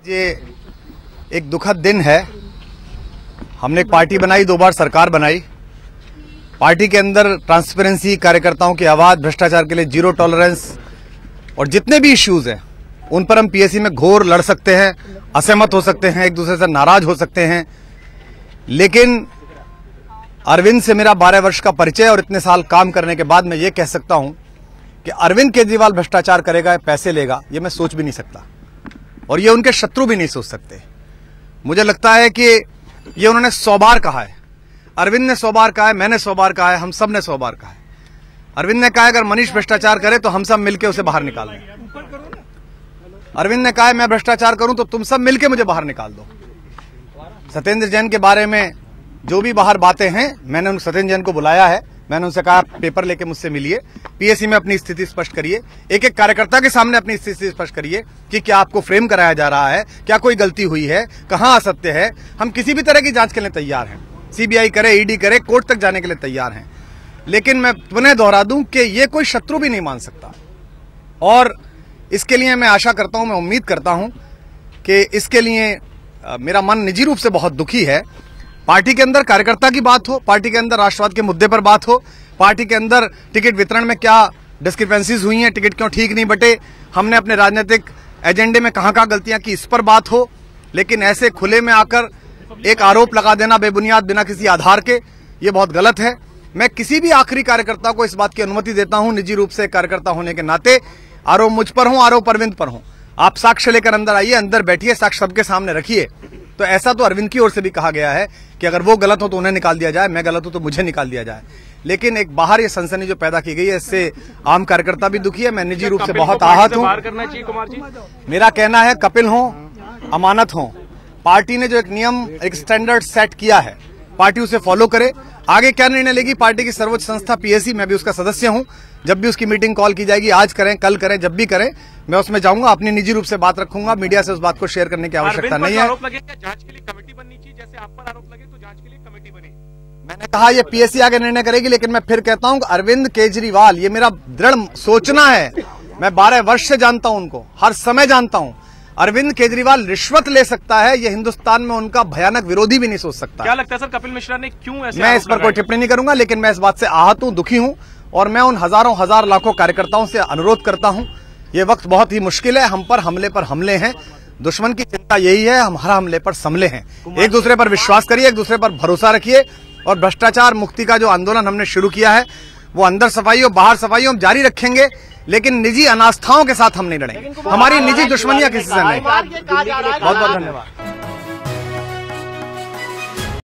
ये एक दुखद दिन है। हमने एक पार्टी बनाई, 2 बार सरकार बनाई। पार्टी के अंदर ट्रांसपेरेंसी, कार्यकर्ताओं की आवाज, भ्रष्टाचार के लिए जीरो टॉलरेंस और जितने भी इश्यूज हैं उन पर हम पीएसी में घोर लड़ सकते हैं, असहमत हो सकते हैं, एक दूसरे से नाराज हो सकते हैं। लेकिन अरविंद से मेरा 12 वर्ष का परिचय और इतने साल काम करने के बाद मैं ये कह सकता हूं कि अरविंद केजरीवाल भ्रष्टाचार करेगा, पैसे लेगा, ये मैं सोच भी नहीं सकता और ये उनके शत्रु भी नहीं सोच सकते। मुझे लगता है कि ये उन्होंने 100 बार कहा है। अरविंद ने 100 बार कहा है, मैंने 100 बार कहा है, हम सब ने 100 बार कहा है। अरविंद ने कहा अगर मनीष भ्रष्टाचार करे तो हम सब मिलकर उसे बाहर निकाल दें। अरविंद ने कहा मैं भ्रष्टाचार करूं तो तुम सब मिलकर मुझे बाहर निकाल दो। सत्येंद्र जैन के बारे में जो भी बाहर बातें हैं, मैंने उन सत्येंद्र जैन को बुलाया है। मैंने उनसे कहा पेपर लेके मुझसे मिलिए, पीएसी में अपनी स्थिति स्पष्ट करिए, एक एक कार्यकर्ता के सामने अपनी स्थिति स्पष्ट करिए कि क्या आपको फ्रेम कराया जा रहा है, क्या कोई गलती हुई है, कहां असत्य है। हम किसी भी तरह की जांच के लिए तैयार हैं, सीबीआई करे, ईडी करे, कोर्ट तक जाने के लिए तैयार हैं। लेकिन मैं पुनः दोहरा दूं कि ये कोई शत्रु भी नहीं मान सकता और इसके लिए मैं आशा करता हूं, मैं उम्मीद करता हूं कि इसके लिए मेरा मन निजी रूप से बहुत दुखी है। पार्टी के अंदर कार्यकर्ता की बात हो, पार्टी के अंदर राष्ट्रवाद के मुद्दे पर बात हो, पार्टी के अंदर टिकट वितरण में क्या डिस्क्रिपेंसीज हुई हैं, टिकट क्यों ठीक नहीं बटे, हमने अपने राजनीतिक एजेंडे में कहां गलतियां की, इस पर बात हो। लेकिन ऐसे खुले में आकर एक आरोप लगा देना बेबुनियाद, बिना किसी आधार के, ये बहुत गलत है। मैं किसी भी आखिरी कार्यकर्ता को इस बात की अनुमति देता हूं, निजी रूप से कार्यकर्ता होने के नाते, आरोप मुझ पर हो, आरोप अरविंद पर हो, आप साक्ष्य लेकर अंदर आइए, अंदर बैठिए, साक्ष्य सबके सामने रखिए। तो ऐसा तो अरविंद की ओर से भी कहा गया है कि अगर वो गलत हो तो उन्हें निकाल दिया जाए, मैं गलत हूं तो मुझे निकाल दिया जाए। लेकिन एक बाहर ये सनसनी जो पैदा की गई है, इससे आम कार्यकर्ता भी दुखी है। मैं निजी रूप से बहुत आहत हूं। मेरा कहना है कपिल हो, अमानत हो, पार्टी ने जो एक नियम, एक स्टैंडर्ड सेट किया है, पार्टी उसे फॉलो करे। आगे क्या निर्णय लेगी पार्टी की सर्वोच्च संस्था पीएसी, मैं भी उसका सदस्य हूं। जब भी उसकी मीटिंग कॉल की जाएगी, आज करें, कल करें, जब भी करें, मैं उसमें जाऊंगा, अपनी निजी रूप से बात रखूंगा। मीडिया से उस बात को शेयर करने की आवश्यकता नहीं है। आरोप लगे क्या जांच के लिए कमेटी बननी चाहिए? जैसे आप पर आरोप लगे तो जांच के लिए कमेटी बने। मैंने कहा ये पीएसी आगे निर्णय करेगी, लेकिन मैं फिर कहता हूं अरविंद केजरीवाल, ये मेरा दृढ़ सोचना है। मैं 12 वर्ष से जानता हूं उनको, हर समय जानता हूं। अरविंद केजरीवाल रिश्वत ले सकता है, ये हिंदुस्तान में उनका भयानक विरोधी भी नहीं सोच सकता। क्या लगता है सर, कपिल मिश्रा ने क्यों ऐसे? मैं इस पर कोई टिप्पणी नहीं करूंगा, लेकिन मैं इस बात से आहत हूं, दुखी हूं और मैं उन हजारों हजार लाखों कार्यकर्ताओं से अनुरोध करता हूं, ये वक्त बहुत ही मुश्किल है, हम पर हमले हैं। दुश्मन की चिंता यही है, हम हर हमले पर संभले हैं। एक दूसरे पर विश्वास करिए, एक दूसरे पर भरोसा रखिए और भ्रष्टाचार मुक्ति का जो आंदोलन हमने शुरू किया है, वो अंदर सफाई और बाहर सफाई हम जारी रखेंगे। लेकिन निजी अनास्थाओं के साथ हम नहीं लड़ेंगे, हमारी निजी दुश्मनियां किसी से नहीं। बहुत बहुत धन्यवाद।